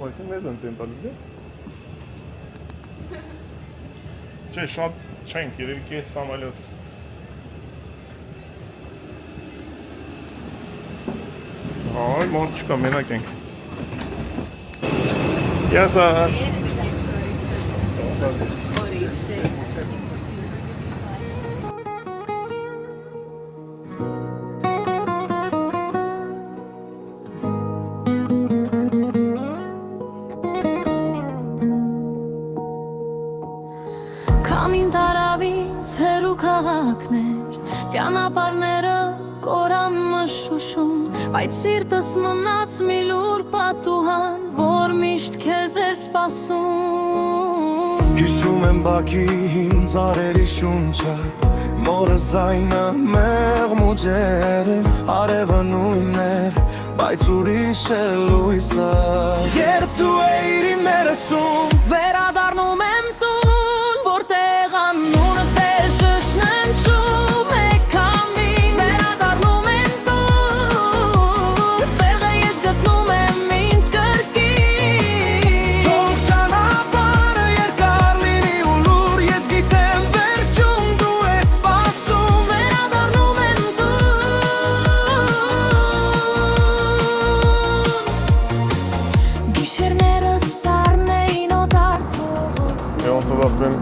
Բայց մեզ են տեմպալի ես։ Չէ, շատ չենք, երևի կես սամալյոտ։ Այ, մարդ չկա, մենակ ենք։ Yes, Քամին տարավից հեռու քաղաքներ, ճանապարհները կորան մշուշում, բայց սիրտս մնաց մի լուր պատուհան, որ միշտ քեզ էր սպասում։ Հիշում եմ Բաքի հին ծառերի շունչը, մորը զայնը մեղմ ու ջերմ, արևը նույնն էր, բայց ուրիշ էր լույսը։ Երբ դու էիր իմ ներսում, Վերադառնում եմ տուն, որտեղ անունս դեր շշնջում է քամին։ Վերադառնում եմ տուն, տեղը ես գտնում եմ ինձ կրկին։ թող ճանապարհը երկար լինի ու լուր, ես գիտեմ վերջում դու ես սպասում։ Վերադառնում եմ տուն, գիշերները սառն էին օտար փողոցներ, Ոնց որ ասում են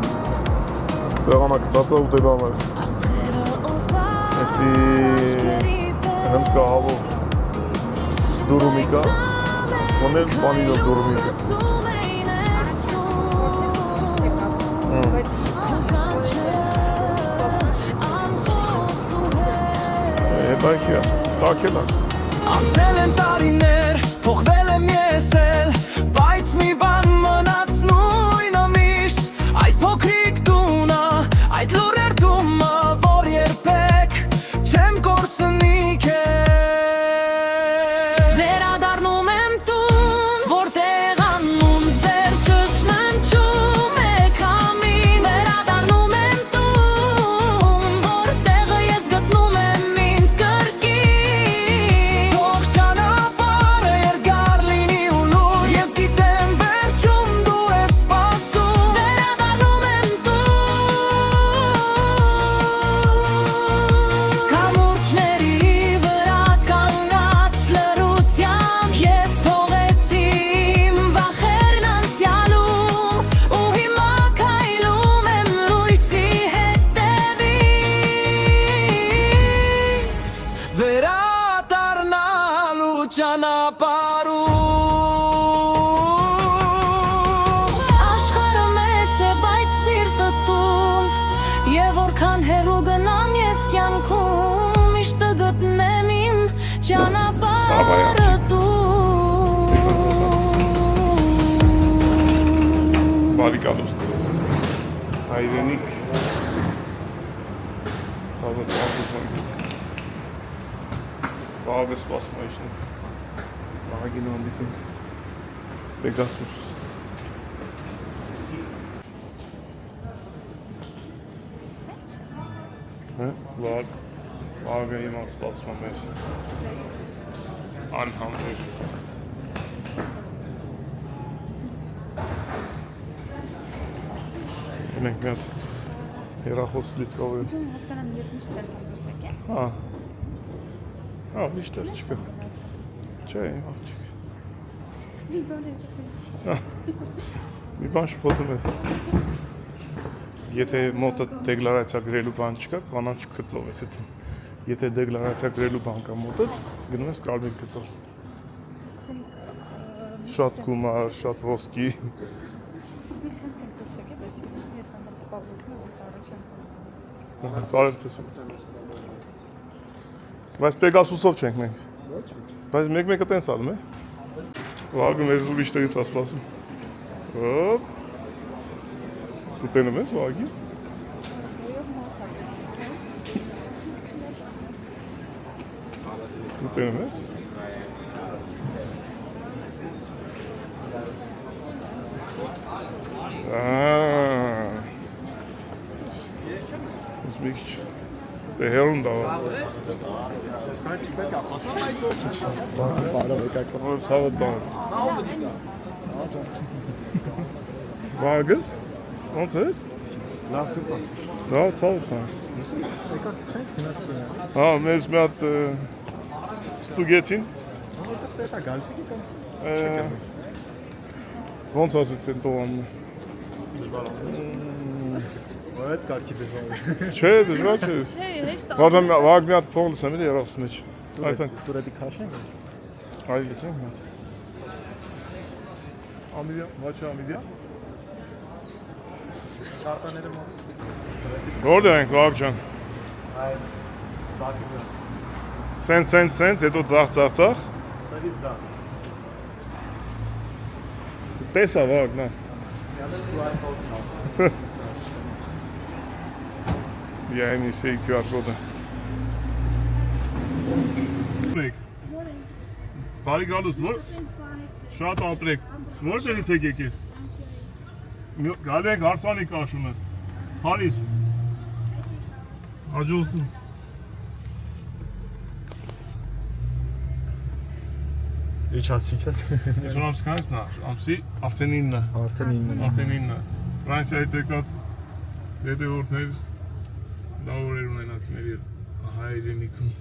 սեղանակցածը ու դեպամեր։ աստղերը օտար Էսի հենց կա հավով դուրումի կա, ոնել բանիլով դուրումի կա։ Հետայքի է, տակել ակս։ Անցել են տարիներ, փոխվել եմ ես էլ, բայց մի բան մնաց նույնը միշտ, այդ փոքրիկ տունը, այդ լուրեր դումը, որ երբեք չեմ կորցնի քեզ։ Վերադառնում եմ տուն, որտեղ անունս դեր շշնջում է քամին։ Վերադառնում եմ տուն, որտեղը ես գտնում եմ ինձ կրկին։ Թող ճանապարհը երկար լինի ու լուր, ես գիտեմ վերջում դու ես սպասում։ Վերադառնում եմ տուն, կամուրջների վրա կանգնած լռությամբ ես թողեցի իմ վախերն անցյալում ու հիմա քայլում եմ լույսի հետևից։ Վերադառնալու ճանապարհում Աշխարհը մեծ է, բայց սիրտը տուն, եւ որքան հեռու գնամ ես կյանքում, միշտ գտնեմ իմ ճանապարհը տուն։ Բարիկալուստ, հայրենիք, թազը ծանցում Բաղ է սպասում այժն, բաղագին հանդիպենք, Պեգասուս։ Բաղը իման սպասում մեզ, անհամբեր։ Մենք մի հատ հեռախոս լիվկով է։ Հասկանամ, ես միշտ սենց եմ դուս եկել։ Միշտ էր չկա։ Չէ, աղջիկ։ Մի բան է դասել։ Մի բան շփոթվես։ Եթե մոտը դեկլարացիա գրելու բան չկա, կանաչ գծով ես այդ։ Եթե դեկլարացիա գրելու բան կա մոտը, գնում ես կարմիր գծով։ Շատ գումար, շատ ոսկի։ Մի սենց եմ դուս եկել, բայց ես հանդեպ տպավորություն ու ստարություն։ Կարև ցես։ Բայց Պեգասուսով չենք մենք։ Բայց մեկ-մեկը տենց ալում է։ Վագը մեզ ուրիշ տեղից է սպասում։ Հոպ։ Դու տենում ես Վագի։ Դու տենում ես։ Զմիք Це ерунда. Բարով եկեք։ Սաղ դան։ Վարգս։ Ոնց ես։ Լավ դու բաց։ Լավ ցավ տան։ Եկա ցենք գնաց բնա։ Հա, մեզ մի հատ ստուգեցին։ Որտեղ տեսա գալսիկի կամ։ Ոնց ասեց են տողանն։ Այդ կարգի դժվար է։ Չէ, դժվար չէ։ Չէ, հեշտ է։ Վաղ մի հատ փոն լսեմ էլի երախս մեջ։ Այդքան Տուրետի քաշեն ես։ այլ լսեմ։ Ամիդիա, մաչա ամիդիա։ Չարտաները մոտ։ Որտեղ ենք վաղ ջան։ Այ զակի։ Սենց, հետո ծախ։ Սարից դա։ Տեսա վաղ, նա։ Յանը դու այդ հոտնա։ Я не sei QR կոդը։ Բարի գալուս, որ շատ ապրեք։ Որտեղից եք եկել։ Գալի ենք Հարսանի կաշունը։ Փարիզ։ Հաջողություն։ Իջացիքս։ Այսօր ամսկանից նա, ամսի արդեն 9-ը։ Արդեն 9-ը։ Արդեն 9-ը։ Ֆրանսիայից եկած հետևորդներ լավ օրեր ունենաք մեր հայրենիքում։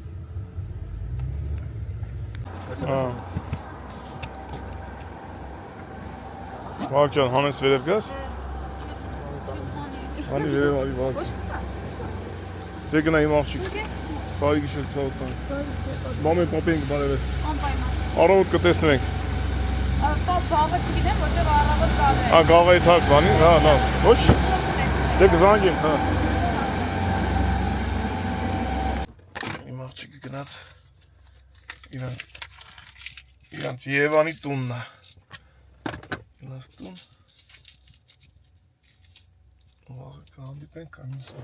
Վաղ ջան, հանես վերև գաս։ Հանի վերև արի վաղ։ Դե գնա իմ աղջիկ։ Բարի գիշեր ցավ տան։ Մամեն պապենք բարևես։ Անպայման։ Առավոտ կտեսնենք։ Բաղը չգիտեմ, որտեղ առավոտ կավ է։ Գավայի թակ բանի, հա, լավ։ Ոչ։ Դե կզանգեմ, հա։ Իմ աղջիկը գնաց իրանց Եվանի տունն է։ Գնաց տուն։ Վաղը կհանդիպենք ամուսը։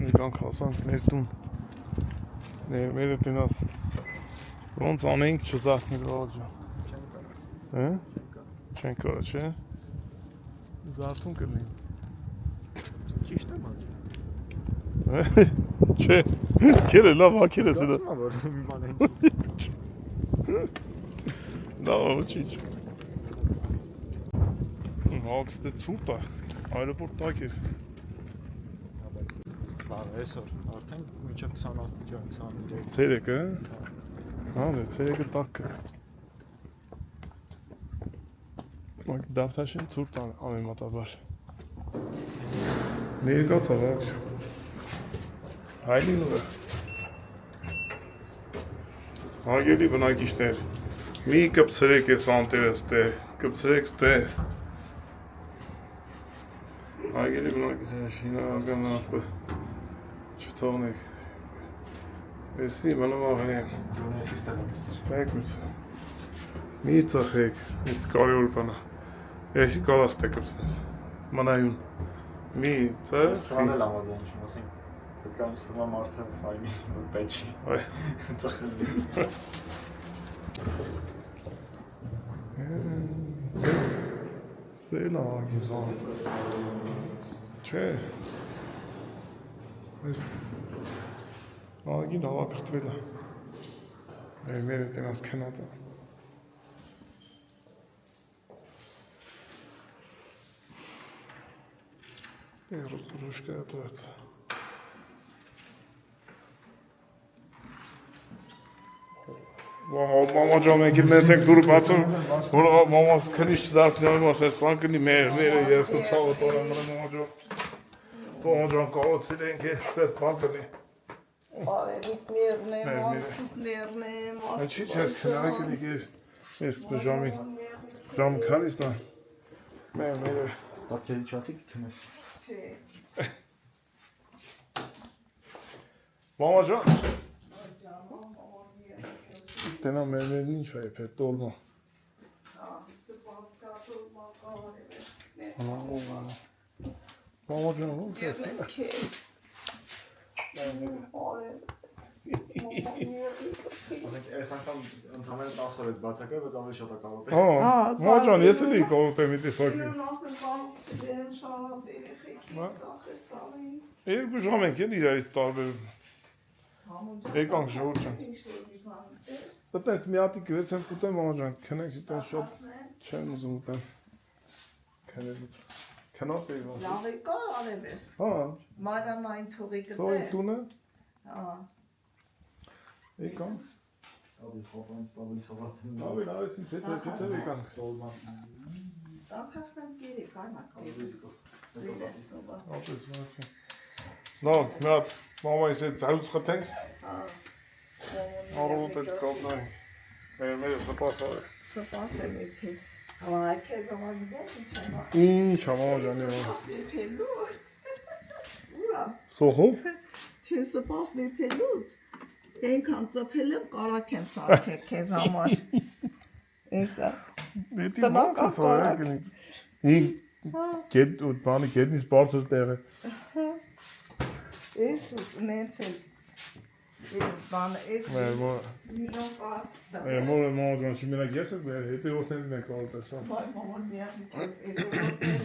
Եկանք հասանք մեր տուն։ Մերը տնաս։ Ոնց անենք չզախնի վաղ ջան։ Հա? Չեն կարա, չէ։ Զարթուն կլինի։ Ճիշտ է մաք։ Չէ, քերը լավ հակեր ես դա։ Գասում որ մի բան են։ Դա ոչինչ։ Հաղստե ցուրտ է, այրոպորտ տակ էր։ Լավ, այսօր արդեն մինչև 20 աստիճան, 25։ Ցերեկը, հա, դե ցերեկը տակ է։ Մակ դավթաշին ցուրտ ամենատաբար։ Ներկացա վաղ։ Հայլին ուղը։ Հագելի բնակիչներ, մի կպցրեք ես անտերը ստեղ, կպցրեք ստեղ։ Հագելի բնակիչներ, շինարական նախը, չթողնեք։ Էսի մնում աղեն, Դունեսի ստեղակից։ ստեղկուց։ Մի ծխեք, իսկ կարևոր բանա։ Էսի կարա ստեղկուցնես, մանայուն։ Մի ծխ։ Սրան էլ ավազան չեմ, ասենք պետք է ինստրման մարդը ֆայլի պեչի Այ։ ծխելի։ Ստելա ագիզան։ Չէ։ Ագին հավակրտվել է։ Մեր տնաս քնած է։ Ռուշկա դրած։ Մամա ջան, մենք մեծ ենք դուրը բացում, որ մամաս քնիշ զարթնում ասես, բան կնի մեր ես կցավը տորեմ մամա ջան։ Մամա ջան, կողոցիլ ենք ես բան կնի։ Արևիկներն եմ, ասուկներն եմ, Ինչի՞ չես քնարեք ելի ես ժամ քանից նա։ Մեր Տատկեզի չասի կքնես։ Մամա ջան։ Տենա մեր ինչ է պետոլմա։ Սպաս կատոլմա կարևես։ Մամա ջան, ոնց ես։ Ասենք այս անգամ ընդհանրապես 10 օր ես բացակայ, բայց ավելի շատ է կարոտել։ Մամա ջան, ես էլի կողոտեմ մի տեսակի։ Երկու ժամ ենք էլ իրարից տարբեր։ Եկանք ժողովուրդ ջան։ Դտենց մի հատիկ վերցեմ կուտեմ մամա ջան, քնենք դիտեն շատ։ Չեմ ուզում ուտել։ Քանելուց։ Քանոց էի ոնց։ Լավ է կա արևես։ Հա, Մանրամային թողի թող գտե։ տունը։ Հա։ Եկա։ Abi kafam sabır sabahın. Abi լավեսին թե եկան։ Տանքացնեմ գերի կայմակ։ Դես սոված։ Ապրես մոքե։ Նո, նա մամայիս հետ ծայուց խփենք։ Հա։ Արոտ էլ կապնանք։ Մեր սպասա։ Սպաս եմ իբի։ Այ քեզ ամագիբես ինչա։ Ինչ համաճանի։ Սպասնիփելու։ Ուրա։ Սոխով։ Չէ սպասնիփելուց։ Այնքան ծփել եմ կարակ եմ սարքել քեզ համար։ Էսա։ Դիտի մասը սորը կնի։ Ին գետ ու բանի գետնից բարձր տեղ է։ Էսուս նենց էլ։ Բան էս միլիոն կա։ Մոմոջան չմենակ ես եմ հետո ոստերին եք կարող տեսա։ Մայ մաման միայն էս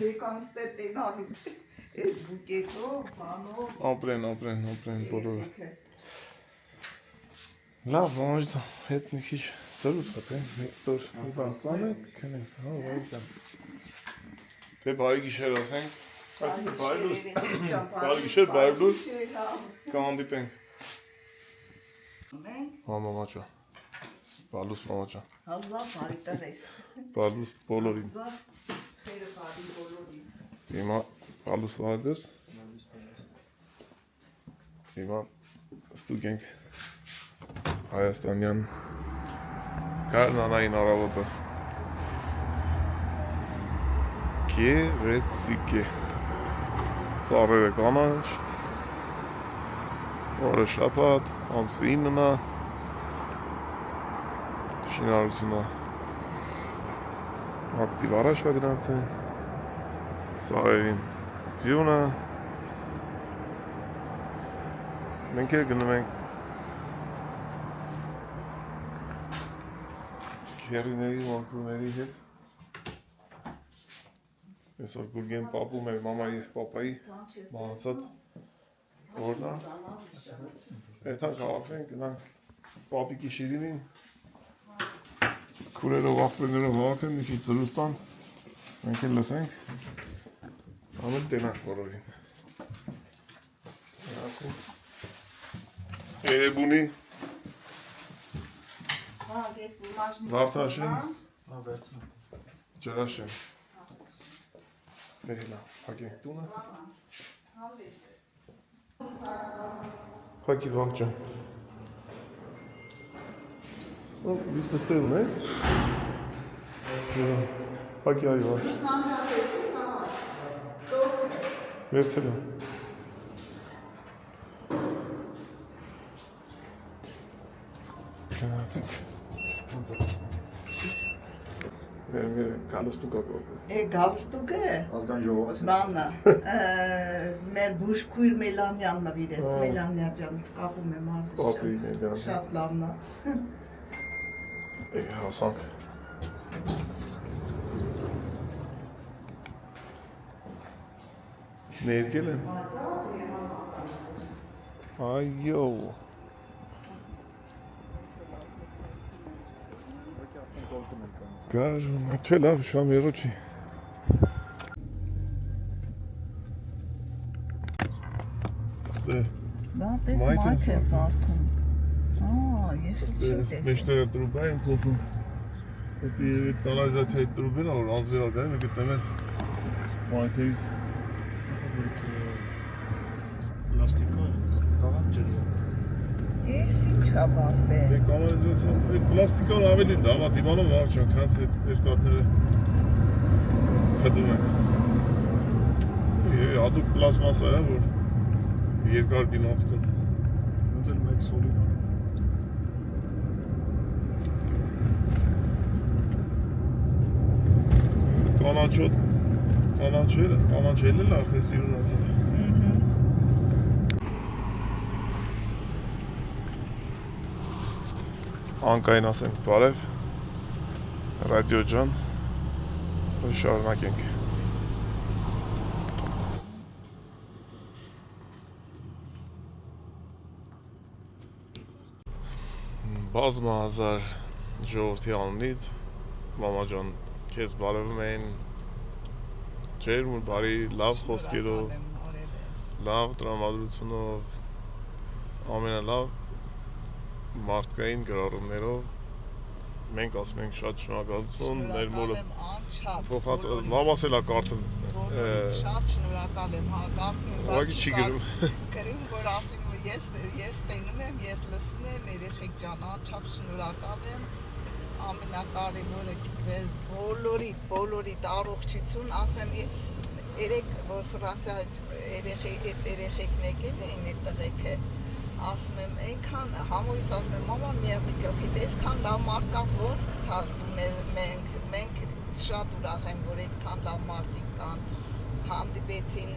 լեկանս տենալու։ Էս բուկետով, բանով։ Ապրեն բոլորը։ Լավ, մոմոջ հետ մի քիչ ծրուց խփենք, մեկ տոր ուտանցան է, քնենք, հա, վայրկան։ Թե բարի գիշեր ասենք, այսինքն բարի գիշեր, բարի կհանդիպենք։ Մենք Հա, մամաճա, բալուս մամաճա, հազար բարի տնես։ բալուս բոլորին, Հազար խերը բարի բոլորին։ հիմա բալուս վայդես, հիմա ստուգենք Հայաստանյան Կարնանային առավոտը Գեղեցիկ է Ծառերը կանաչ Օրը շաբաթ ամսի 9-ն է Շինարարությունը ակտիվ առաջ է գնացել Սարերին ձյունը Մենք էլ գնում ենք Քերիների մանկուների հետ Այսօր գուրգեն պապու մեր մամայի և պապայի մահացած օրն է Էթան կաղաքվենք, գնանք պապիկի շիրիմին Քուրերով աղբերներով հավաքեն, մի քիչ զրուստան Մենք էլ լսենք Ամեն տենանք բոլորին Երեբունի Վարդաշեն Ջրաշեն Վերելա, հակենք տունը Հակի վաղջան Վիշտ ստեղ ունենք Հակի այ վաղ Վերցել եմ Գնացիք Գալստուկա Գալստուկը Ազգային ժողովը։ բանա մեր բուժքույր Մելանյանն նվիրեց Մելանյան ջան կապում եմ Պապի ասի Մելանյան շատ լավն է Հասանք Ներկել եմ Այո Գարում, չէ լավ, շամ երո չի Ստե Դա պես մայթ է սարքում ես չի տեսել Մեջները տրուբա են փոխում Հետի կանալիզացիայի տրուբերը, որ անձրևա գայում, եք տեմ ես մայթերից Պլաստիկա, կաղաք ջրի։ Ես ինչա բաստե Կանալիզացիան, այդ պլաստիկան ավելի դավա դիվանով վաղ չան, քանց այդ երկատները խդում են Հատուկ պլասմասա է, որ երկար դիմացքում Ոնց էլ մեկ սոլին է։ Կանաչել էլ արդեն սիրունացել Անկային ասենք բարև, ռադիո ջան, շարունակենք Բազմահազար ժողովրդի անունից, մամա ջան քեզ բարևում են ջերմ ու բարի լավ խոսքերով, լավ տրամադրությունով, ամենալավ մարդկային գրառումներով մենք ասում ենք շատ շնորհակալություն մեր մորը փոխած լավ ասել է կարծում շատ շնորհակալ եմ հակառակն ուղղակի չի գրում գրում որ ասում ես տենում եմ ես լսում եմ երեխեք ջան անչափ շնորհակալ եմ ամենակարևորը ձեր բոլորիդ առողջություն ասում եմ երեք որ Ֆրանսիայից երեխեքն եկել էին այդ տղեկը ասում եմ այնքան համույս ասում եմ մամա մի հատ գլխիդ այսքան լավ մարդկանց ոսկ թաղում մենք շատ ուրախ եմ որ այդքան լավ մարդիկ կան հանդիպեցին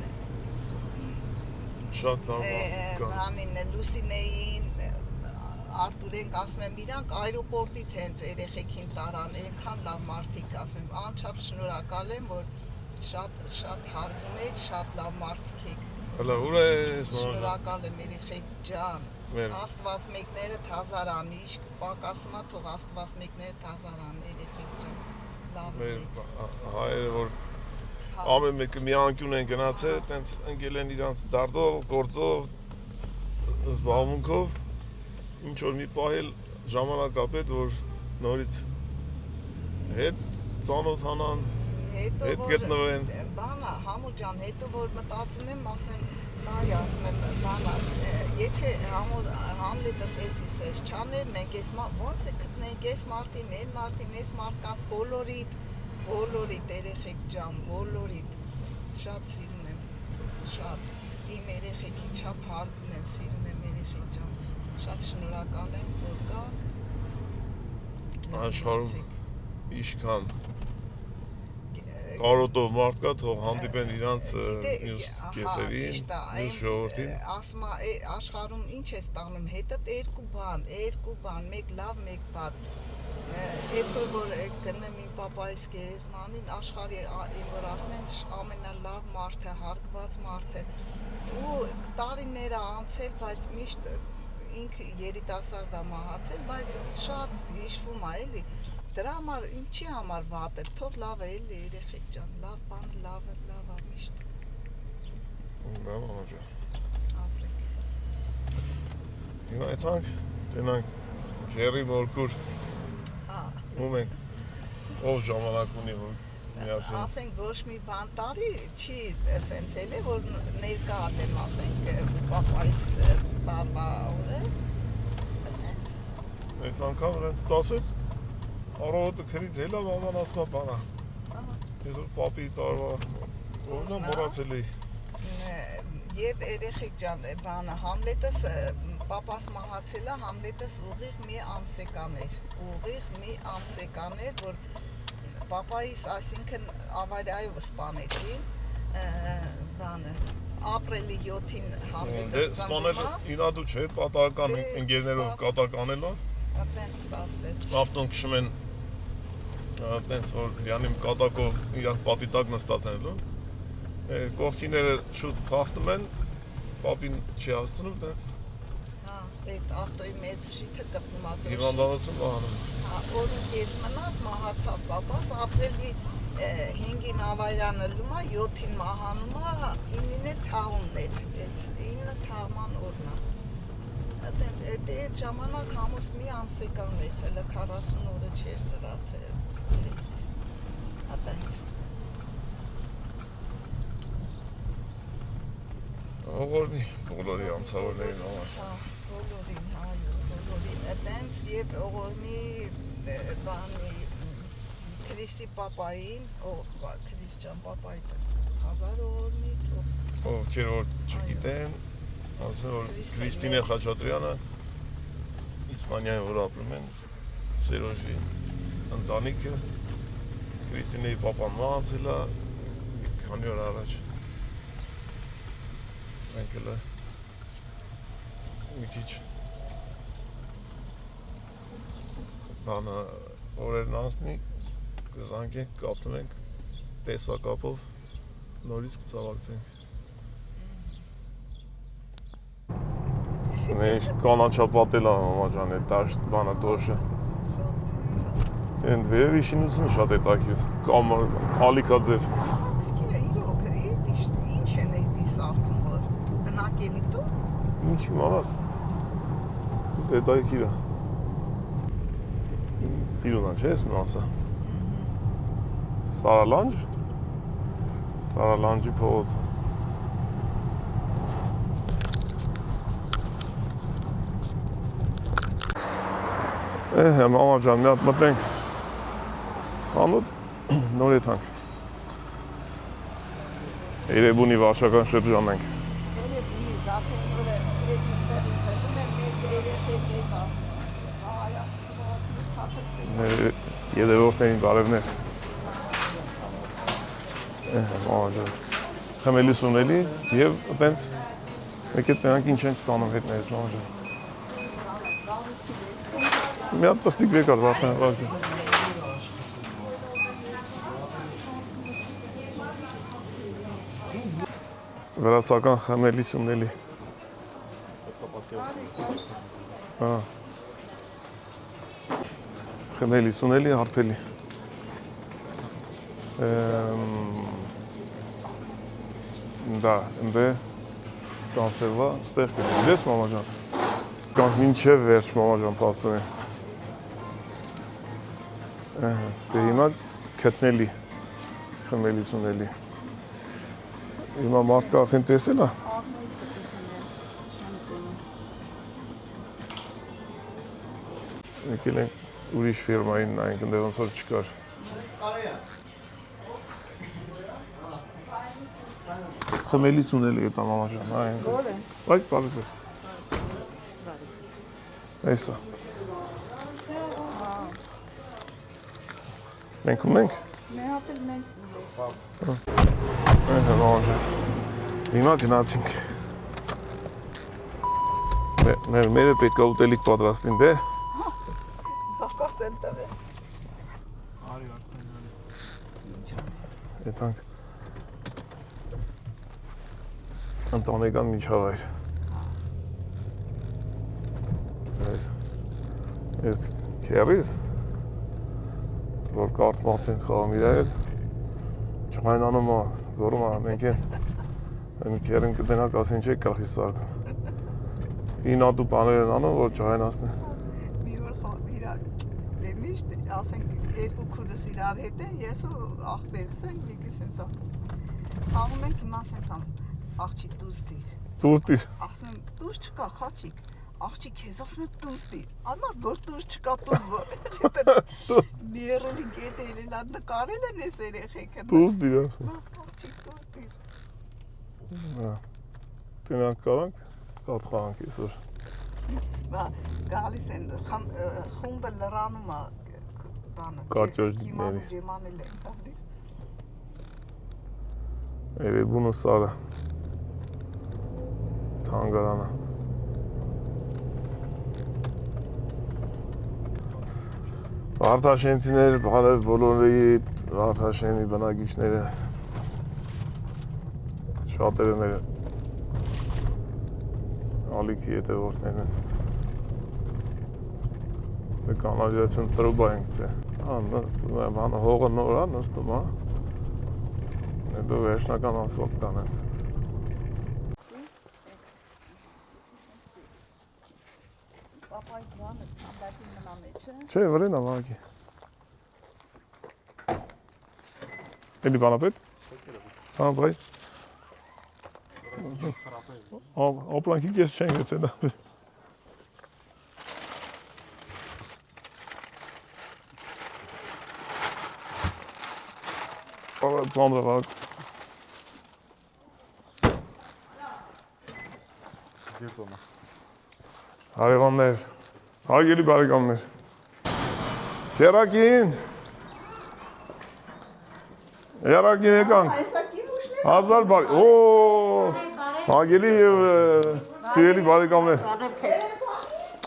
շատ լավ մարդիկ կան հանին Լուսինեին Արտուրենք ասում եմ իրանք այրոպորտից հենց երեխեքին տարան այնքան լավ մարդիկ ասում եմ անչափ շնորհակալ եմ որ շատ հարգում եք շատ լավ մարդիկ եք Հələ ուր ես մամա շնորհակալ եմ երեխեք ջան Աստված մեկներդ հազար անի իշք պակասնա թող Աստված մեկներդ հազար անի երեխեք ջան լավ եք հայերը որ ամեն մեկը մի անկյուն են գնացել տենց ընկել են իրանց դարդով գործով զբաղմունքով ինչ որ մի պահել ժամանակապետ որ նորից հետ ծանոթանան հետո հետ գտնվեն բանա համու ջան հետո որ մտածում եմ ասում եմ նայ ասում եմ բանա եթե Համլետս էս չաներ մենք էս ոնց է գտնենք էս մարտին էս մարդկանց բոլորիդ երեխեք ջան բոլորիդ շատ սիրում եմ շատ իմ երեխեքի չափ հարգում եմ սիրում եմ երեխեք ջան շատ շնորհակալ եմ որ կաք աշխարհում իշքան կարոտով մարդ կա թող հանդիպեն իրանց մյուս կեսերին, մյուս ժողովրդին ասում աշխարհում ինչ է ստանում հետդ երկու բան մեկ լավ մեկ բադ այսօր որ գնեմ իմ պապայիս գերեզմանին աշխարհի որ ասում են ամենալավ մարդը հարգված մարդը ու տարիները անցել բայց միշտ ինքը երիտասարդ է մահացել բայց շատ հիշվում է էլի Դրա համար ինչի համար վատ է, թող լավ է էլի երեխեք ջան, լավ բան, լավ է միշտ։ Դա մամա ջան։ Ապրեք։ Հիմա այդանք, տենանք քերի մորքուր։ Ում ենք ով ժամանակ ունի որ միասին։ Ասենք ոչ մի բան տարի չի սենց էլ է որ ներկա եմ ասենք պապայիս տարվա օրը։ Այդպես։ Այս անգամ հենց 10-ից Առավոտը քրից հելա մաման ասում է բանա ես որ պապի տարվա օրնա մոռացել էի Եվ երեխեք ջան բանը Համլետս պապաս մահացել է Համլետս ուղիղ մի ամսեկան էր որ պապայիս այսինքն ավարիայով սպանեցին բանը ապրիլի 7-ին Համլետս սպանել իրադու չէ պատահական ընկերներով կատակ անելով Այդտենց ստացվեց ավտոն քշում են այդտենց որ յանում կատակով իրանք պատի տակ նստած են լո կողքիները շուտ փախնում են պապին չի հասցնում այդտենց այդ ավտոյի մեծ շիթը կպնում է դրոշի հիվանդանոցում բանում օր ու կես մնաց մահացավ պապաս ապրիլի 5-ին ավարյանը լում է 7-ին մահանում է 9-ին է թաղումն էր այս 9 թաղման օրն է Այդենց այդ ժամանակ համոս մի ամսեկան էր, հələ 40 օրը չէր դրացել երեխիս, այդենց Ողորմի, բոլորի ամսավորներին համար Բոլորին, բոլորին, այդենց և ողորմի բանի Քրիսի պապային, Քրիս ջան պապայի 1000 ողորմի Ովքեր որ չգիտեն ասեն որ Քրիստինե Խաչատրյանը Իսպանիայում որ ապրում են Սերոժի ընտանիքը Քրիստինեի պապան մահացել է մի քանի օր առաջ մենք էլ մի քիչ բանը օրերն անցնի կզանգենք, կապնենք տեսակապով նորից կցավակցենք Մենք կանաչապատել է մամա ջան այդ դաշտ բանը դոշը Են վերևի շինությունը շատ է տակից, կամ ալիքաձև։ Սկիրա իրոք, ինչ են էդի սարքում, որ բնակելի դու։ Ինչ իմանաս։ Զետայքիրա։ Սիրունա չես մնասա։ Սարալանջ։ Սարալանջի փողոց։ Մամա ջան, մի հատ մտնենք խանութ, նոր եթանք։ Երևունի վարչական շրջան ենք։ Երևունի զատենուրը էլիստերից հեսում եմ մեկ երեխեք եկա։ Եդևորդներին բարևներ։ Մամա ջան, խմելի սունելի և տենց մեկ էտ նրանք ինչ ենք տանում հետներից, մամա ջան։ Մի հատ պստիկ վեկար վարդան վարկը։ Վրացական խմելի սունելի։ Խմելի սունելի, հարպելի։ Դա, ընդ է կանսերվա ստեղ կդեմ, դես մամա ջան։ Կանք մինչև վերջ մամա ջան պաստում է։ Դե հիմա կտնելի, խմելի սունելի։ Հիմա մարդկա արդեն տեսել է։ Եկել ենք ուրիշ ֆիրմային նայենք, ընդ ոնց որ չկար։ Խմելի սունելի է տա մամա ջան, այն։ Որը։ Բայց բարից ես։ Այսա։ Մենք ունենք։ Մի հատ էլ մենք Մամա ջան։ Հիմա գնացինք։ Մերը պետք է ուտելիք պատրաստին, դե։ Զակաս են տվել։ Եթանք ընտանեկան միջավայր։ Ես քերիս որ կարդ մատ ենք խաղում իր հետ, չղայնանում է, գորում է, մենք են կերին կտենակ ասին չեք կախի սարկում։ Ինատու պաներ են անում, որ չղայնասն է։ Մի որ իրար, դե միշտ ասենք երկու քուրս իրար հետ են, ես ու աղբերս ենք, մեկի սենց խաղում ենք հիմա սենց աղջիկ դուզ դիր։ Դուզ դիր։ Ասում եմ դուզ չկա խաչիկ, աղջիկ քեզ ասում եմ դուզ դիր, անար որ դուզ չկա դուզ որ։ Մերելի գետ էլել ան նկարել են ես երեխեքը։ Դուզ դիր ասում։ Աղջիկ դուզ դիր։ Տենակ կարանք, կարդ խաղանք եսօր։ Գալիս են խումբը լրանում է բանը։ Կարճոջ դիտների։ Ջեմանել են գալիս։ Երևունու սարը։ Թանգարանը։ Վարդաշենցիներ, բոլորի Վարդաշենի բնակիչները շատերը մեր ալիքի հետևորդներն են։ Դե կանալիզացիոն տրուբա ենք ցե։ Նստում է, բանը հողը նոր է, նստում է։ Դու վերջնական ասֆալտ կանեն։ Պապայի բանը ցամբակի մնա մեջը։ Չէ, վրեն է վագի։ Էլի բանապետ։ Հա, բայ։ Ապրանքի կես չեն գեցել։ Ծանդրը վագ։ Հարևաններ, հարգելի բարեկամներ։ Քերակին։ Երակին եկանք։ Այսա կիրուշներ։ 1000 բարի։ Օ! Հարգելի եւ սիրելի բարեկամներ։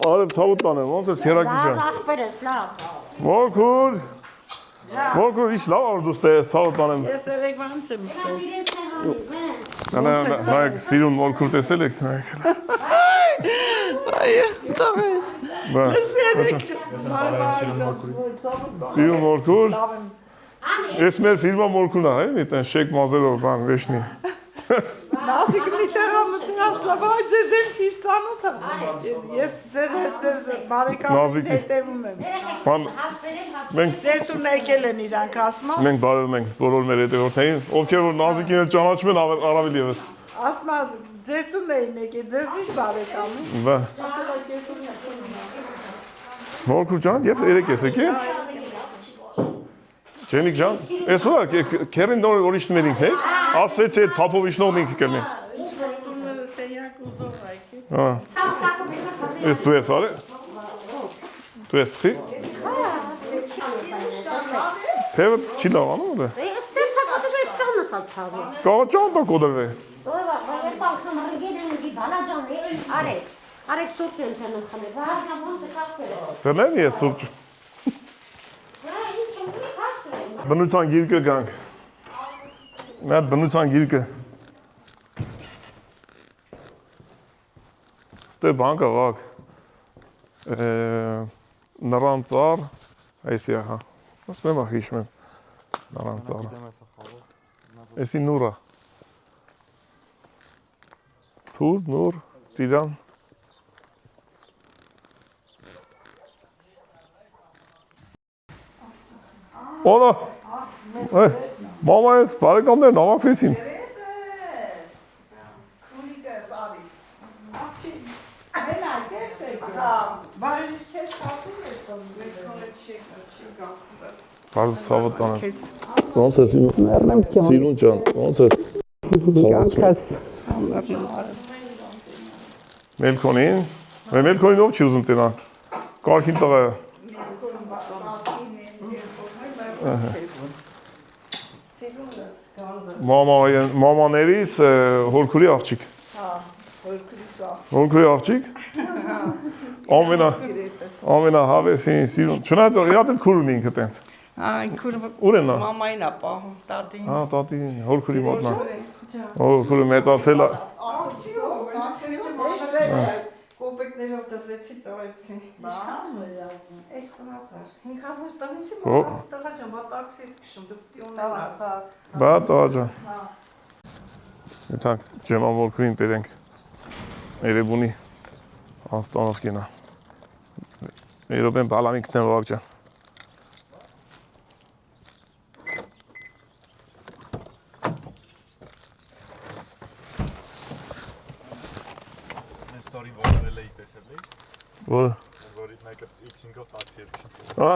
Արև ցավոտ տանեմ, ոնց ես քերակին ջան։ Ախպերս լավ։ Մորքուր։ Մորքուր իշ լավ որ դու ստես ցավոտ տանեմ։ Ես երեք ոնց եմ ստել։ Նայեք սիրուն մորքուր տեսել եք նայեք։ Այ, տղես։ Բա։ Սիրուն մորքուր։ Ես մեր ֆիրմա մորքուրն է, այտեն շեք մազերով բան վեշնի։ Նազիկ մի տեղա մտնի ասլավա ձեր դեմքի իշ ծանոթ եմ։ Ես ձեր բարեկամին հետևում եմ։ Բան մենք Ձեր տուն եկել են իրանք ասմա։ մենք բարև ենք բոլոր մեր հետևորդներին, ովքեր որ Նազիկին ճանաչում են առավել եւս։ Ասմա ձեր տուն էին եկել, ձեզ իշ բարեկամին։ Բա։ Մորքուր ջան, երբ երեք ես եկել։ Ջենիկ ջան, այսօր քերին նոր օրիշն մերինք է։ Ասեցի այդ թափովիշնողն ինքը կլինի։ Հա։ Ես դու ես արե։ Դու ես խի։ Թեև չի լավ անում է։ Կաղա ճանտա կոդրվե։ Արեք սուրճ են տանում խմի, բաղա ոնց է կախվել։ Տնեն ես սուրճ։ Բնության գիրկը գանք։ Այդ բնության գիրկը։ Ստե բանկա վակ։ Նրան ծառ, այսի ահա։ Ասում եմ հիշում եմ։ Նրան ծառ։ Էսի նուրա։ Թուզ, նուր, ծիրան։ Օլա, մամա ես բարեկամներն ավակվեցին։ Քունիկս արի։ Մենակ ես եկել։ Բայց քեզ ասում ես կամ մեքոնը չի գա։ Բարդ սավոտ տանը։ Ոնց ես Սիրուն ջան, ոնց ես։ Կանքս։ Մելքոնին, մելքոնին ով չի ուզում տենան։ Կարքին տղա է։ Մամաներից հորքուրի աղջիկ։ Հորքուրի աղջիկ։ Ամենահավեսին սիրուն։ Չնայած իհատ էլ քուր ունի ինքը տենց։ Ուր են նա։ Մամային է պահում, տատին։ Հա, տատի հորքուրի մոտնա։ Հորքուրը մեծացել է։ Կոպեկներով դզեցի տվեցի։ Ինչքան է յազում։ Էս կնասար։ 5000 տնեցի, բայց տղա ջան, բա տաքսիս քշում, դու պիտի ունենաս։ Բա տղա ջան։ Եթանք ջեմա որքրին բերենք։ Երևունի անստանով կենա։ Երոբեն բալանիքն են վաղ ջան։ Որ Որից մեկը X5-ով տաքսի էր քշում։ Հա։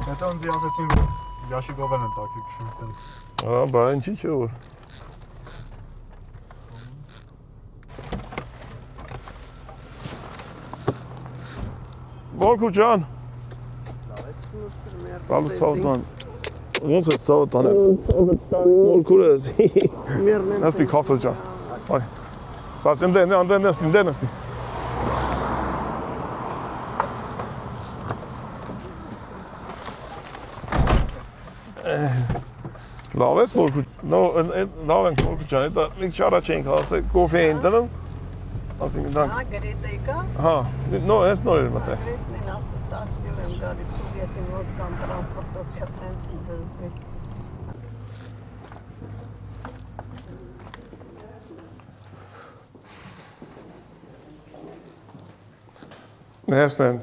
Հետո ինձ ասացին որ Յաշիկով են տաքսի քշում ստեն։ Հա, բա ինչի՞ չէ որ։ Մորքուր ջան։ Բալու սավտան։ Ոնց է սավտան։ Մորքուր ես։ Նստի քասը ջան։ Այ։ Բայց անդեն նստի։ Լավ ես մորքուր, լավ ենք մորքուր ջան, հետա մի քիչ առաջ էինք հասել, կոֆե էին դնում, ասենք դրանք։ Հա, գրետ եկա։ Հա, հենց նոր էր մտել։ Գրետն էլ ասես տաքսիով եմ գալի, ես իմ ոզ կամ տրանսպորտով գտնեմ դզվի։ Ներստեն։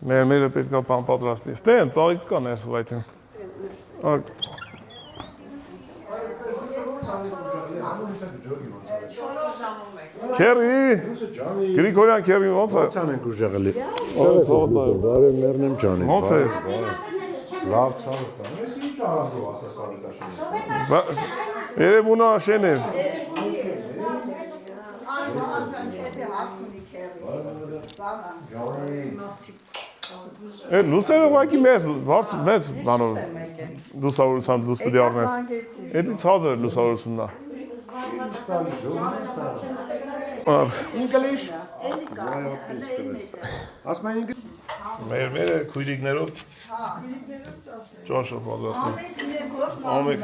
Մերը պետք է բան պատրաստի։ Ստեն, ծաղիկ կա ներսով այդին։ Քերի, Գրիգորյան քերի ոնց է։ Ցան ենք ուժեղելի։ Բարև մերնեմ ջանի։ Ոնց ես։ Լավ ցավը տան։ Ես ինչ արանդով ասես արիտաշին։ Երևունա շեն է։ Լուսերը ուղղակի մեծ բանով լուսավորությամբ դուս պիտի առնես։ Էդի ցածր լուսավորությունն է։ Ինգլիշ։ Մեր քույրիկներով ճաշը պատրաստում։ Ամեկ,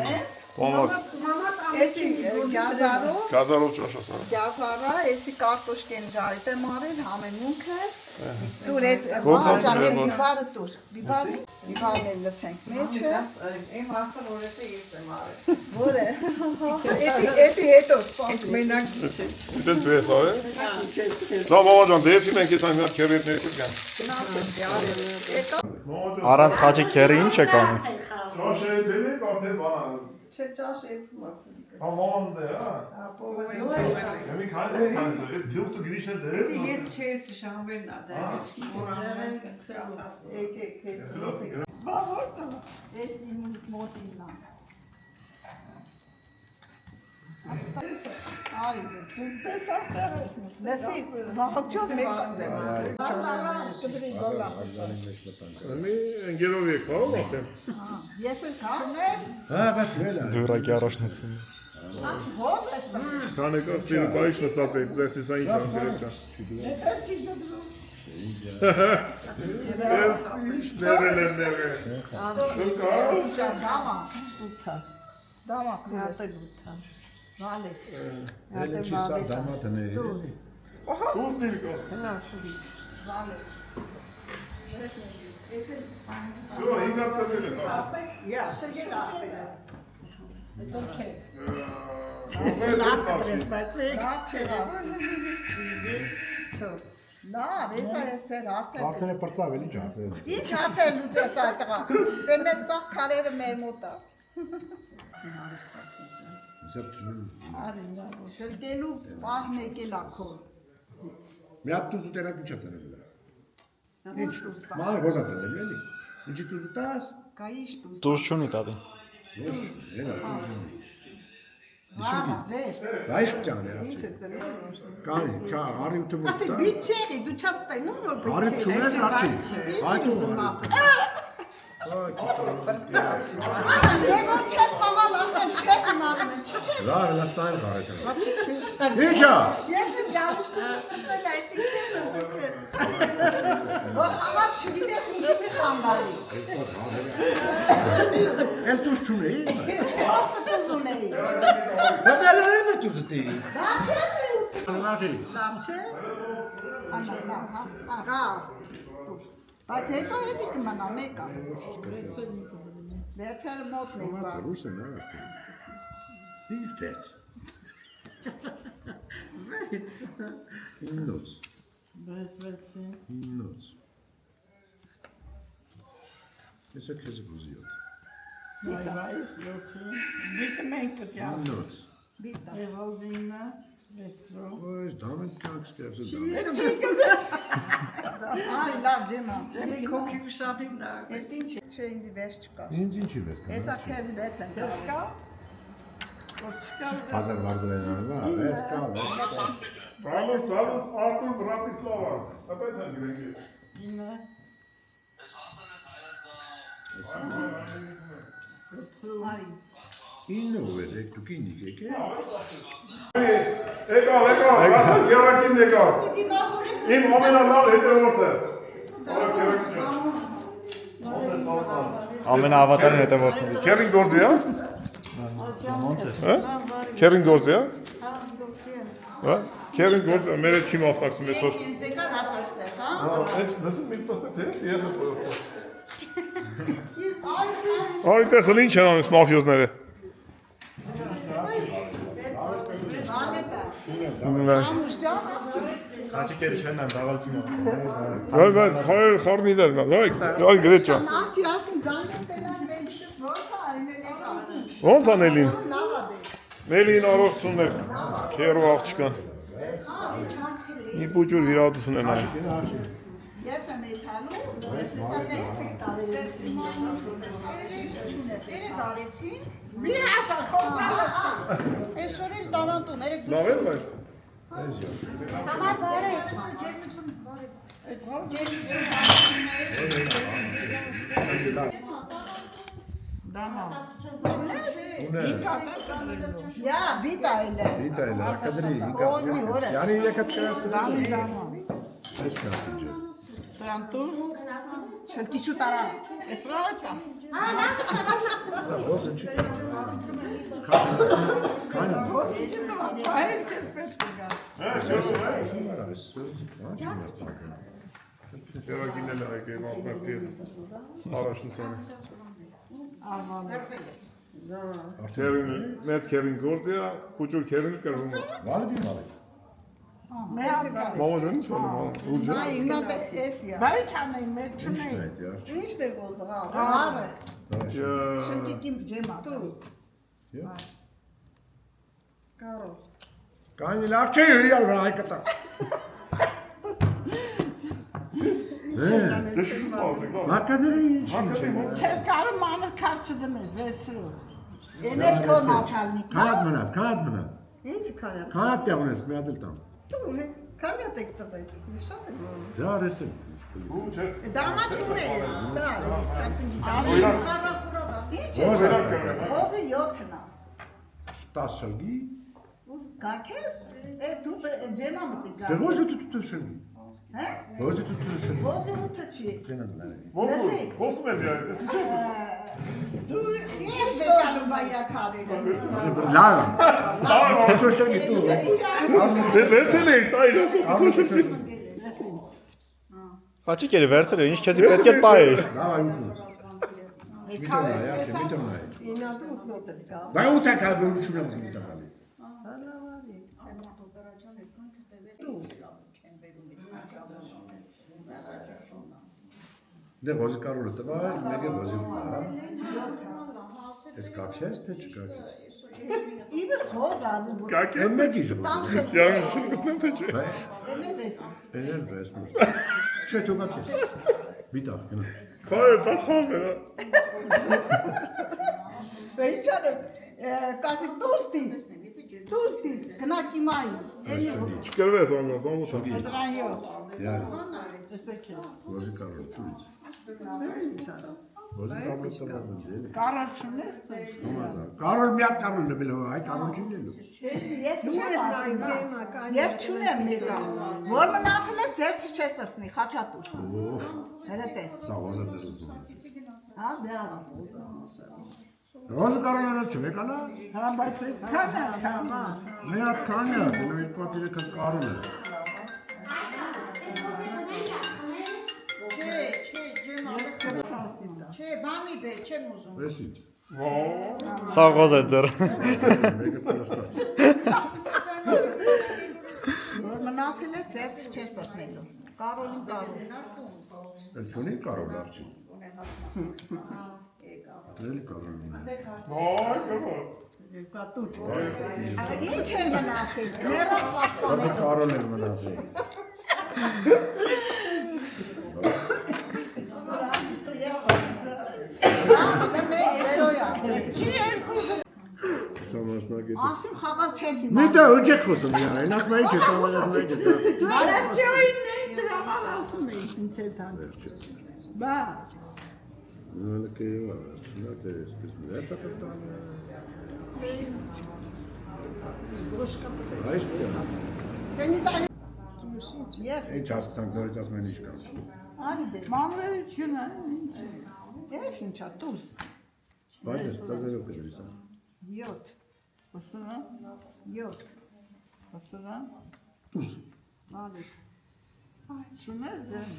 Էսի գազարով, Գազարով ճաշասան։ գազարա, էսի կարտոշկեն ժարիտ է մարին, համեմունքը, դուր էդ Ո՞նց մահաճան ասում էդ եմ, բիվարը դուր, բիվարն էլ լցենք մեջը, Իմ ասը որ էսը ես եմ արել։ որ է, էդի հետո սպասի։ Մենակ գիչեց։ Դեն դու ես արել։ Գիչեց քեզ։ Դա մամաջան, դեպի մենք այս այնքան քերերներ կգան։ Առանց խաչի քերի ինչ եք անում։ Ճաշը դենից արդեն բան։ Չէ ճաշ էդում է։ Համոն դե, հա։ Եմի քանս է, դու գրիշը դե։ Ես չես շամբերն ադա։ Բա որտե՞ղ։ Էս իմ մոտինն է։ Արի, դու պես արտերես նես։ Լսի, մահաճով մեկ։ Եմի ընկերով եք, հա, ասեմ։ Ես էլ քանես։ Հա, բայց լելա։ Դուրակի առաջնություն։ Աչ ո՞զ ես տա։ Քանեկա սիրի բայիշ նստած է, դες սա ինչ ան գրեչա։ Դա չի դու։ Ես ինչ ներել։ Շուկա։ Ինչա դամա, ուտա։ Դամա քուրս։ Վալե։ Էլ չի սա դամատն է։ Դուս դիրկոս։ Վալե։ Ես էլ Շո, ինգա տվել ես։ Յա, շեգել ապել։ Լավ, ես ծեր հարցեր։ Արդեն է պրծավ էլի ջարդել։ Ինչ հարցեր լուծես այդտեղա։ Դե մեզ սաղ քարերը մեր մոտ է։ Արի լավ, դելու պահն եկել ակո։ Մի հատ դուզ ուտերակ ինչ ատնել է։ Ինչ, մալ գոզա տնել էլի։ Ինչի դուզ ուտաս։ Կայիշ դուս։ Դուզ չունի տատի։ Էլա դուզ ունի։ Ահա, վեր։ Բայիշ պտյան է։ Ինչ ես դնում։ Կանի, կա, արի ուտում Ասի բիչ չեղի, դու չես տենում որ բիչ Արի չունես արջի։ Այդ ու Դե որ չես խաղալ, ասեմ չես իմանում, չի չես։ Լավ, լաստան կարեթ։ Ինչա։ Ես եմ գալիս ծել այսինքն ես զգես։ Որ խաղալ չգիտես ինձ մի խանգարի։ Էլ դուզ չունեի։ Ասը դուզ ունեի։ Բաբալարը մը դուզ ուտեի։ Դա չես է ուտի։ Անաժի։ Լավ չես։ Անա լավ, հա։ Աղա։ Բայց հետո հետի կմնա մեկա։ Վերցերը մոտն եկա։ Մացա ռուս են արաստի։ Ինչ դեց։ Իննոց։ Բեսվեցի։ Իննոց։ Ես է քեզ գուզիոտ։ Վայս լոքի։ Բիտը մենք կտյաս։ Իննոց։ Բիտա։ Ես ոզինը, վերցրո։ Ոյս դամեն կանք սկեպսը Արի լավ ջեմա։ Ջեմի քոքի ուշադի նա։ Էդ ինչ չէ ինձ վեշ չկա։ Ինձ ինչի վես կա։ Հեսա քեզ վեց են։ Քեզ կա։ Որ չկա։ Բազար վարզել են անում, վես կա, վես կա։ Վալոս, Արտուր Բրատիսլավա։ Ապēc են գրենք։ Իմը։ Արի։ Իննով էր, եք դուք ինիք եք է։ Եկավ, ասա գերակին եկավ։ Պիտի մահորի։ Իմ ամենալավ հետևորդը։ Ամենաավատարին հետևորդներից։ Քերին գործի, հա։ Հա? Քերին գործի, հա։ Հա, դոկտի։ Հա? Քերին գործի, մեր չի մասնակցում այսօր։ Եկա հասարստեղ, հա։ Այս լսում մի փոստեց, ես եմ փոստել։ Արի տեսել ինչ են անում մաֆիոզները։ Հաճիկերը չեն են դաղալցում։ Հայ խառնիլեր նա, այ գրեչա։ Աղջի ասին զանգեն տենան վենդիկս ոնց է այնել եկա։ Ոնց անելին։ Լավ է։ Նելին առողջություններ։ Քերո աղջկան։ Մի փոքր վիրահատություն են անում։ Ես եմ եթալու, ես հեսա դես իմայնի չունես։ Երեք արեցին։ Մի հասա խոստալը։ Այսօր էլ տանանտուն, երեք դուս։ Լավ է, բայց։ Սամար բարը ջերմություն բարը։ Դամա։ Յա, բիտա էլ է։ Դիտա էլ ակադրի, Օնի օրը։ Յանի եկած կրած կդամի։ Դամա։ Այս կա։ Տրանտուս։ Շելքի շուտարա։ Esrotas. Ոզը չի։ Hayır kes petliga. Երագինել է այգե մասնակցի ես առաջնությանը։ Մեծ քերին գործիա, փուճուր քերին կրվում է։ Վալդի մալի։ Մաման ինչ անում է։ Ուժը։ Այ հիմա էսիա։ Բայց անեի մեծ չունեի։ Ինչ դե ոզղա։ Հարը։ Յա։ Շելքի կիմ ջեմա։ Դուս։ Կարո։ Կանի լավ չի իրար վրա հայկտա։ Դե շուտ ասեք, լավ։ Մակադերը ինչ։ Չես կարում մանր քար չդնես, վերցրու։ Էներ քո նաչալնիկ։ Քանատ մնաց։ Ինչ կանա։ Քանատ տեղ ունես, մի հատ էլ տամ։ Դու կամիա տեք տվել։ Շատ է։ Դա ռեսել։ Ու չես։ Դամաչուն է։ Դա կապինջի դամա։ Ինչ է։ Ոզը 7-ն է։ 10 շալգի։ Ուզ գակես։ Դու ջեմա մտի գա։ Դե ոզը դու շալգի։ Հա։ Ոզը դու շալգի։ Ոզը ուտը չի։ Կենան լավ։ Ո՞նց խոսում եմ իրար, դες ինչ է։ Դու ես դու բայա քարել։ Լավ։ Հետո շալգի դու։ Դե վերցել էի տայր, ասում դու շփվի։ Խաչիկ էր վերցրել, ինչ քեզի պետք է պայեր։ Լավ այնքան։ Միտոմայ։ Ինադու ուտնոցես կա։ Բայ ուտա կա բուշուրա միտա կալի։ Հալավարի։ Դուս։ Դե ոզի կարողը տվա, մեկը ոզի ուտա։ Էս կակես թե չկակես։ Իվս հոզան։ Կակե։ Են մեկի ժողով։ Յա, չկսնեմ թե չէ։ Էնելես։ Էնել վեսնուս։ Չէ դու կակես։ Բիտա, գնա։ Քայլ բաց հավ է։ Բեյչարը կասի դուստի։ Դուստի կնակի մայ։ Էնի Չկրվես անգամ, ամուսա։ Դրանյոտ։ Յարի, Տեսեք։ ոզի կարողը տուրից։ Ոզի կարողը տվա բնձել։ Կարալ չունես դու։ Կարոլ մի հատ կարոլ նվել այ կարոլ չինելու։ Ես չունեմ մեկա։ Որ մնացել ես ձեր չես տրսնի, խաչատուր։ Օֆ, Հերետես։ սա ոզա ձերս բնձ։ Հա, դա։ Ոզը կարողը չվեկանա։ Հա, բայց այդքան է, քամա։ Մի հատ քանի հատ, նո իր պատիրը կս կարոլ է։ Չէ, բանի բեր, չեմ ուզում։ Վեսիտ։ Սա ղոզ է ձեր։ Մեկը պլաստաց։ Որ մնացել ես ձեր չես տրսնելու։ Կարոլին կարոլ։ Էլ չունի կարոլ արջի։ Էլ կարոլ ունի։ Այ, կողո։ Ինչ են մնացել։ Մեռան Սա պաստանելու։ կարոլ էր մնացել։ Սա մասնակետը։ Ասիմ խաղալ չես իմա։ Միտա ուջեք խոսում յար, այն ասում այն չէ, կամանել այն չէ։ Արաչոյին է դրամալ ասում էի, ինչ է տան։ Բա, Նալը կեյվա, նա տերես կես միացա կտան։ Այս պտան։ Ես Ինչ ասկսանք նորից ասում են ինչ կա։ արի դե։ մանրերից գնա, ինչ է։ Ես ինչա դուս։ Բայց ես տազերով կդրիս։ 7 Հասնա, 7 հասնա։ Տուզ։ Ալի։ Այս չունես ջան։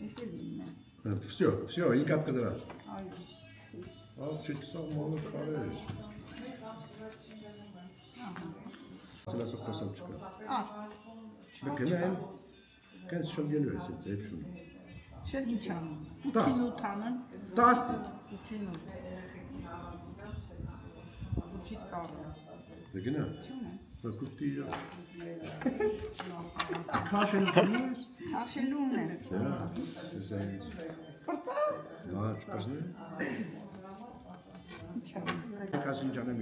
Ես էլ ինը։ Всё, ինքդ կդրած։ Այո։ Ալ չիքսա մոլը կարել։ Սելասը խոսալ չկա։ Ա։ Մեկնեն։ Կես շոգելու ես ձեփ չունի։ Շեգի չան։ 10։ Ուտանն, 10։ ուտինու։ Ուտիտ կարող։ Դե գնա։ Կուտի։ Քաշել չունես։ Աշելուն է։ Դա։ Էսայից։ Պրծա։ Դա չպասնի։ Քաշին ճանեմ։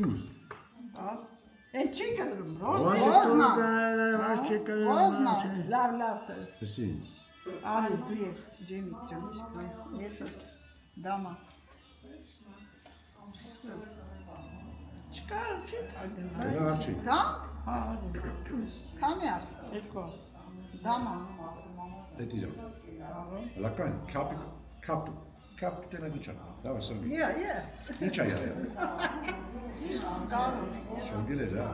Տուզ։ Աս։ Են չի կդրում, Ոզնա։ Ոզնա։ լավ։ Էսից։ Արի դու ես ջեմի ջանիշ կայ։ Ես դամա։ Չկա, չի տագն։ Դա արչի։ Դա։ Հա, Քանի ար։ երկու։ Դամա։ Դա դիրա։ Լական, կապ տենա դիչան, դավա սրբի։ Yeah. Ինչ այա։ Շնգել էր, հա։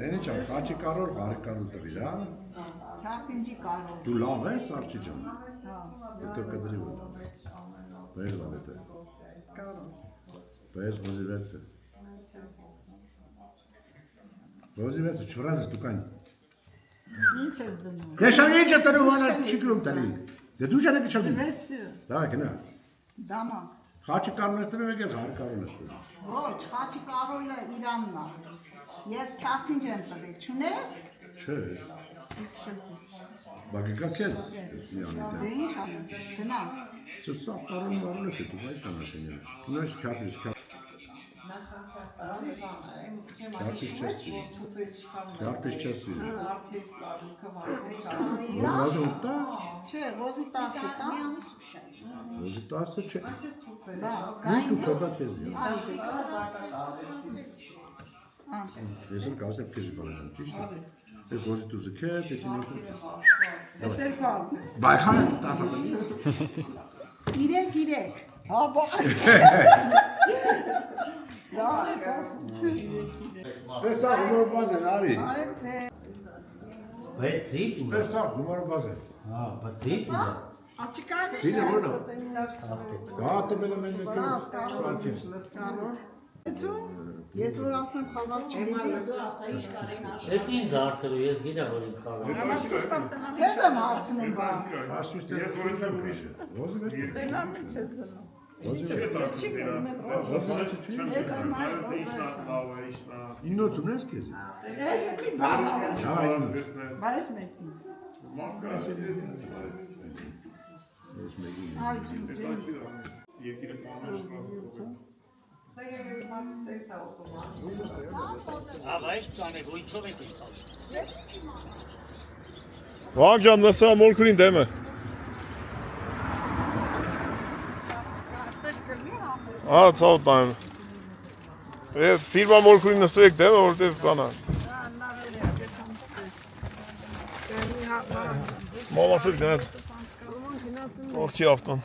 Են ինչ, խաչի կարոր, բարի կարոր տվիր, հա։ Չապինջի կարող։ Դու լավ ես, արջի ջան։ Հետո կդրի ոտ։ Բեր լավ է։ Բեր ռոզիվեցը։ Ռոզիվեցը, չվրազ ես դու կայն։ Ինչ ես դնում։ Դե շան ինչ ես տնում ոնա չի կլում տալի։ Դե դու շան եք շալի։ Վեցը։ Դա կնա։ Դամա։ Խաչի կարոն ես տնում եկել, խարի կարոն ես տնում։ Ոչ, խաչի կարոլը Իրանն է։ Ես քապինջ եմ տվել, չունես։ Չէ։ Ես շտի։ Բագիկա քեզ, ես մի Դե անիտ։ ինչ անեմ։ Գնա։ Սա կարոն մարոն ես դու բայց կանաշենյա։ Դու ես քապի Քապի չեսի։ Քապի չեսի։ Ոզմազ ուտա։ Չէ, ոզի 10-ը տա։ Ոզի 10-ը չէ։ Բա, Ու քոբա քեզ։ Ես էլ կասեմ քեզ բաժան, ճիշտ է։ Ես ոզի դուզը քեզ, ես ինձ։ Դեր կալ։ Բայխանը 10-ը դի։ 3 Հա, բա։ Տեսա գումար բազեն արի։ Արեք թե։ Բայց զիտ ու Տեսա գումար բազեն։ հա, բայց զիտ ու Աչիկան։ Զիզը որն է։ Դա տվել եմ մենք սանքին։ Դու ես որ ասեմ խաղալ չգիտի։ Էդ ինձ հարցրու, ես գիտեմ որ ինձ խաղալ։ Ես եմ հարցնում բա։ Ասուստը ես որ եմ ուրիշ։ Ոզի մեծ։ Տենամ ինչ ես դնում։ Ոզի մեծ։ Չի գնում այդ ռոզը։ Ես եմ նայ Իննոցում ես քեզ։ Հա, Բայց մեկին։ ես մեկին։ Այ ջեն։ Երկիրը պանաշնորհ։ Ավայս տանը գույչով եք իշխալ։ Վաղ ջան, նստա մոլքուրին դեմը։ Ա, ցավ տան։ Ես ֆիրմա մոլքուրին նստեք դեմը, որտեվ բանա։ Մամացել գնաց։ Ողքի ավտոն։